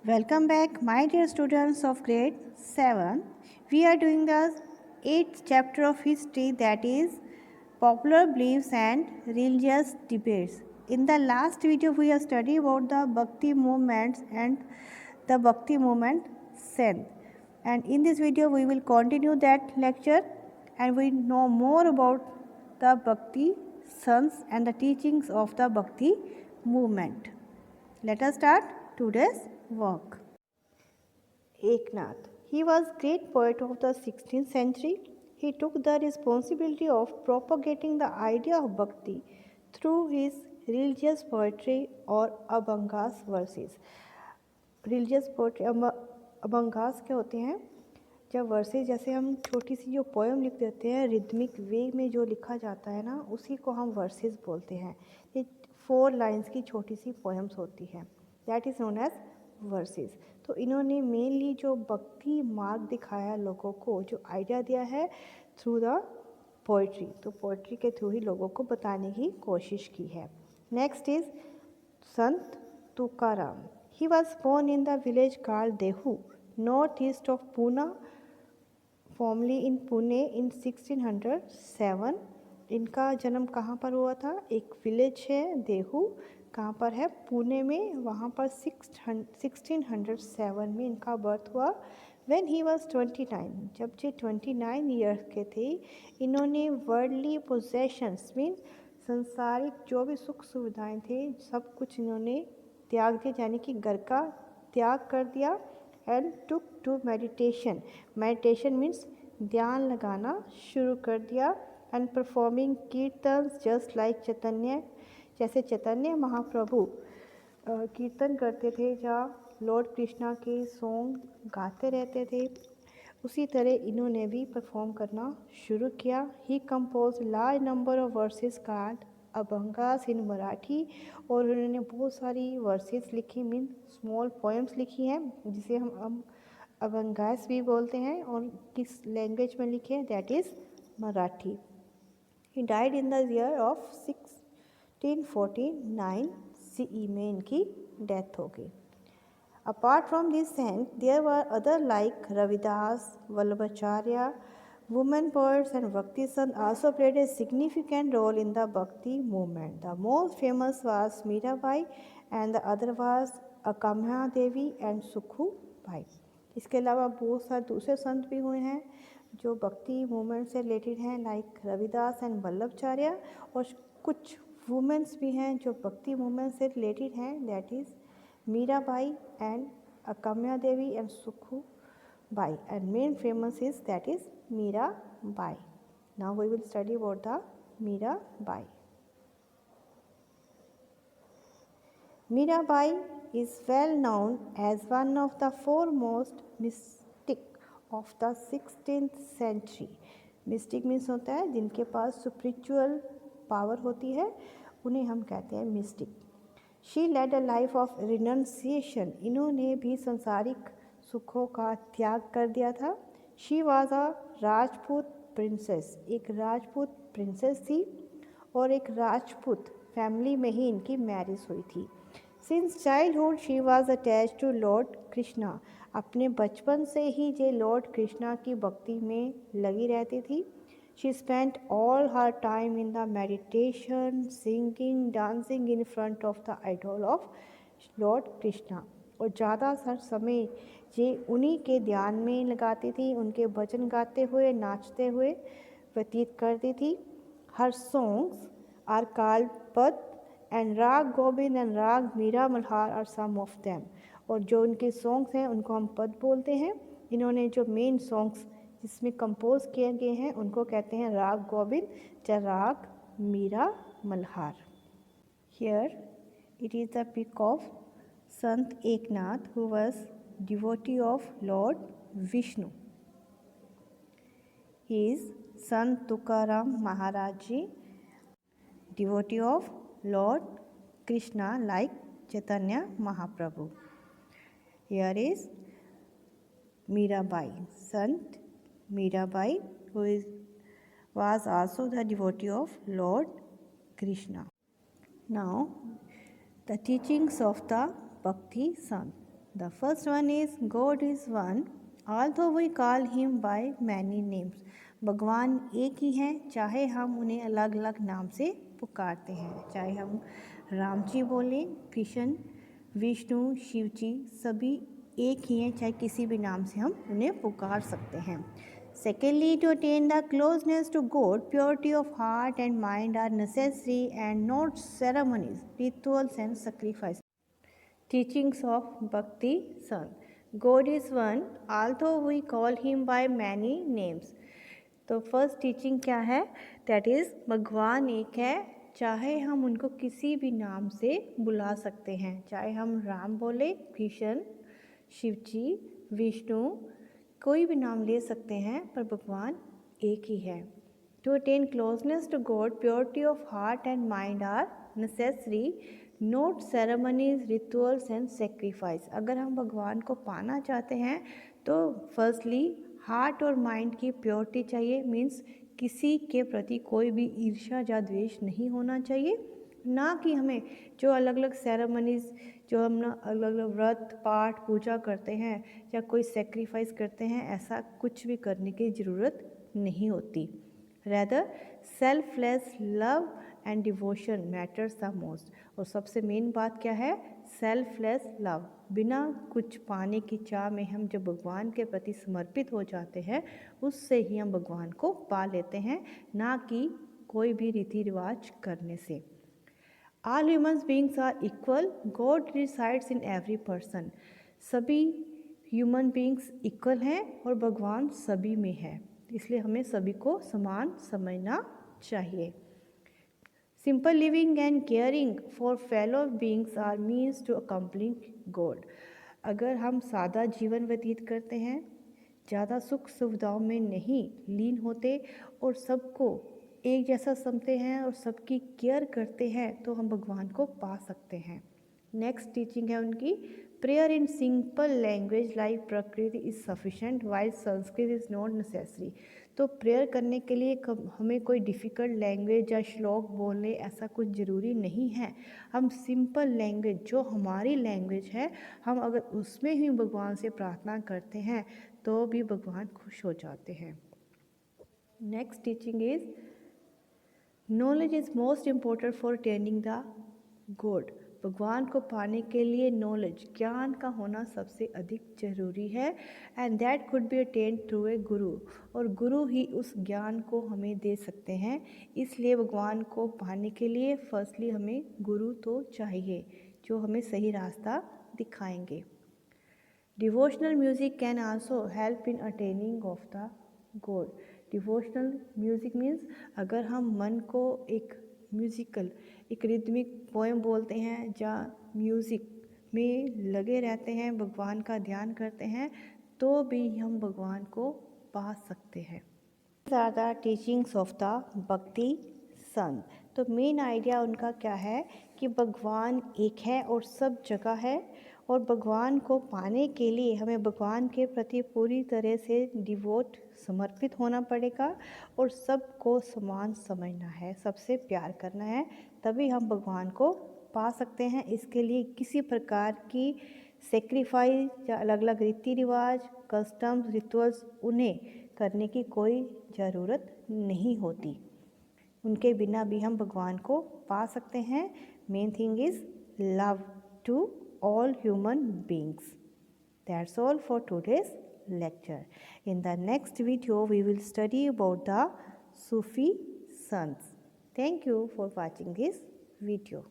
Welcome back, my dear students of grade 7. We are doing the 8th chapter of history, that is popular beliefs and religious debates. In the last video, we have studied about the Bhakti movements and the Bhakti movement Sent. And in this video, we will continue that lecture and we know more about the Bhakti sons and the teachings of the Bhakti movement. Let us start today's work. Eknath. He was great poet of the 16th century. He took the responsibility of propagating the idea of bhakti through his religious poetry or abhangas verses. Religious poetry abhangas क्या होते हैं? जब versus जैसे हम छोटी सी जो poem लिख देते हैं रिदमिक वे में जो लिखा जाता है ना, उसी को हम वर्सेस बोलते हैं. ये 4 लाइन्स की छोटी सी पोएम्स होती हैं, that is known as verses. तो इन्होंने मेनली जो भक्ति मार्ग दिखाया लोगों को, जो आइडिया दिया है थ्रू द पोइट्री, तो पोइट्री के थ्रू ही लोगों को बताने की कोशिश की है. Next is Sant Tukaram. He was born in the village called Dehu, north east of Poona, formerly in Pune in 1607. इनका जन्म कहाँ पर हुआ था? एक विलेज है देहू, कहाँ पर है? पुणे में. वहाँ पर 1607 में इनका बर्थ हुआ. व्हेन ही वाज 29, जब ये 29 ईयर्स के थे, इन्होंने वर्ल्डली पोजेशंस मीन संसारिक जो भी सुख सुविधाएं थे सब कुछ इन्होंने त्याग दिया, यानी कि घर का त्याग कर दिया. And took to meditation. Meditation means ध्यान लगाना शुरू कर दिया. And performing kirtans just like Chaitanya, जैसे चैतन्य महाप्रभु कीर्तन करते थे, जहाँ लॉर्ड कृष्णा के सॉन्ग गाते रहते थे, उसी तरह इन्होंने भी परफॉर्म करना शुरू किया. He compose large number of verses called abhangas in Marathi, और उन्होंने बहुत सारी वर्सेस लिखी, मीन स्मॉल पोएम्स लिखी हैं, जिसे हम अभंगास भी बोलते हैं. और किस लैंग्वेज में लिखे हैं? That is Marathi. He died in the year of 1649 CE में इनकी डेथ हो गई. Apart from this saint there were other like Ravidas, Vallabhacharya. Women poets and Bhakti sons also played a significant role in the Bhakti movement. The most famous was Mirabai and the other was Akamya Devi and Sukhu Bai. इसके अलावा बहुत सारे दूसरे संत भी हुए हैं जो भक्ति मूवमेंट से रिलेटेड हैं, लाइक रविदास एंड वल्लभाचार्य. और कुछ वुमेंस भी हैं जो भक्ति मूवमेंट से रिलेटेड हैं, that is Mirabai and Akamya Devi and Sukhu Bai. And main famous is that is Mirabai. Now we will study about the Mirabai. Mirabai is well known as one of the foremost mystic of the 16th century. Mystic means होता है जिनके पास spiritual power होती है, उन्हें हम कहते हैं mystic. She led a life of renunciation. इन्होंने भी संसारिक सुखों का त्याग कर दिया था. She was a Rajput princess. एक राजपूत प्रिंसेस थी और एक राजपूत फैमिली में ही इनकी मैरिज हुई थी. Since childhood she was attach to Lord Krishna. अपने बचपन से ही ये लॉर्ड कृष्णा की भक्ति में लगी रहती थी. She spent all her time in the meditation, singing, dancing in front of the idol of Lord Krishna. और ज़्यादातर समय ये उन्हीं के ध्यान में लगाती थी, उनके भजन गाते हुए, नाचते हुए व्यतीत करती थी. Her songs are called pad and raag Govind and raag Meera Malhar are some of them. और जो उनके सॉन्ग्स हैं उनको हम पद बोलते हैं. इन्होंने जो मेन सॉन्ग्स जिसमें कंपोज किए गए हैं उनको कहते हैं राग गोविंद या Raag Meera Malhar. Here it is the pic of Sant Eknath who was devotee of lord Vishnu. He is Sant Tukaram Maharaj ji, devotee of Lord Krishna like Chaitanya Mahaprabhu. Here is Mirabai, Sant Mirabai, who was also the devotee of Lord Krishna. Now, the teachings of the Bhakti Sant. The first one is God is one, although we call him by many names. भगवान एक ही हैं, चाहे हम उन्हें अलग अलग नाम से पुकारते हैं, चाहे हम राम जी बोलें, कृष्ण, विष्णु, शिव जी, सभी एक ही हैं, चाहे किसी भी नाम से हम उन्हें पुकार सकते हैं. Secondly, to attain the closeness to God, purity of heart and mind are necessary and not ceremonies, rituals and sacrifice. Teachings of Bhakti Sant. God is one, although we call him by many names. तो first teaching क्या है? That is भगवान एक है, चाहे हम उनको किसी भी नाम से बुला सकते हैं, चाहे हम राम बोले, कृष्ण, शिव जी, विष्णु, कोई भी नाम ले सकते हैं, पर भगवान एक ही है. To attain closeness to God, purity of heart and mind are necessary, not ceremonies, rituals and sacrifice. अगर हम भगवान को पाना चाहते हैं तो फर्स्टली हार्ट और माइंड की प्योरिटी चाहिए, मीन्स किसी के प्रति कोई भी ईर्ष्या या द्वेष नहीं होना चाहिए, ना कि हमें जो अलग अलग सेरेमनीज, जो हम ना अलग अलग व्रत पाठ पूजा करते हैं या कोई सेक्रीफाइस करते हैं, ऐसा कुछ भी करने की ज़रूरत नहीं होती. Rather selfless love and devotion matters the most. और सबसे मेन बात क्या है? Selfless love. बिना कुछ पाने की चाह में हम जब भगवान के प्रति समर्पित हो जाते हैं, उससे ही हम भगवान को पा लेते हैं, ना कि कोई भी रीति रिवाज करने से. All human beings are equal. God resides in every person. सभी ह्यूमन बींग्स इक्वल हैं और भगवान सभी में है, इसलिए हमें सभी को समान समझना चाहिए. Simple living and caring for fellow beings are means to accomplish God. अगर हम सादा जीवन व्यतीत करते हैं, ज़्यादा सुख सुविधाओं में नहीं लीन होते और सबको एक जैसा समझते हैं और सबकी केयर करते हैं, तो हम भगवान को पा सकते हैं. नेक्स्ट टीचिंग है उनकी, prayer in simple language like Prakrit is sufficient while Sanskrit is not necessary. तो प्रेयर करने के लिए हमें कोई डिफ़िकल्ट लैंग्वेज या श्लोक बोलने ऐसा कुछ ज़रूरी नहीं है. हम सिंपल लैंग्वेज, जो हमारी लैंग्वेज है, हम अगर उसमें ही भगवान से प्रार्थना करते हैं तो भी भगवान खुश हो जाते हैं. Next teaching is knowledge is most important for attaining the God. भगवान को पाने के लिए नॉलेज, ज्ञान का होना सबसे अधिक जरूरी है. And that could be attend through a गुरु. और गुरु ही उस ज्ञान को हमें दे सकते हैं. इसलिए भगवान को पाने के लिए फर्स्टली हमें गुरु तो चाहिए, जो हमें सही रास्ता दिखाएंगे. Devotional music can also help in attaining of the God. Devotional music means अगर हम मन को एक म्यूज़िकल, एक रिदमिक पोएम बोलते हैं, जहाँ म्यूज़िक में लगे रहते हैं, भगवान का ध्यान करते हैं, तो भी हम भगवान को पा सकते हैं. These are the teachings of the भक्ति संत. तो मेन आइडिया उनका क्या है कि भगवान एक है और सब जगह है, और भगवान को पाने के लिए हमें भगवान के प्रति पूरी तरह से डिवोट, समर्पित होना पड़ेगा और सबको समान समझना है, सबसे प्यार करना है, तभी हम भगवान को पा सकते हैं. इसके लिए किसी प्रकार की सेक्रीफाइस या अलग अलग रीति रिवाज, कस्टम्स, रिचुअल्स उन्हें करने की कोई ज़रूरत नहीं होती. उनके बिना भी हम भगवान को पा सकते हैं. Main thing is love to all human beings. That's all for today's lecture. In the next video, we will study about the Sufi sons. Thank you for watching this video.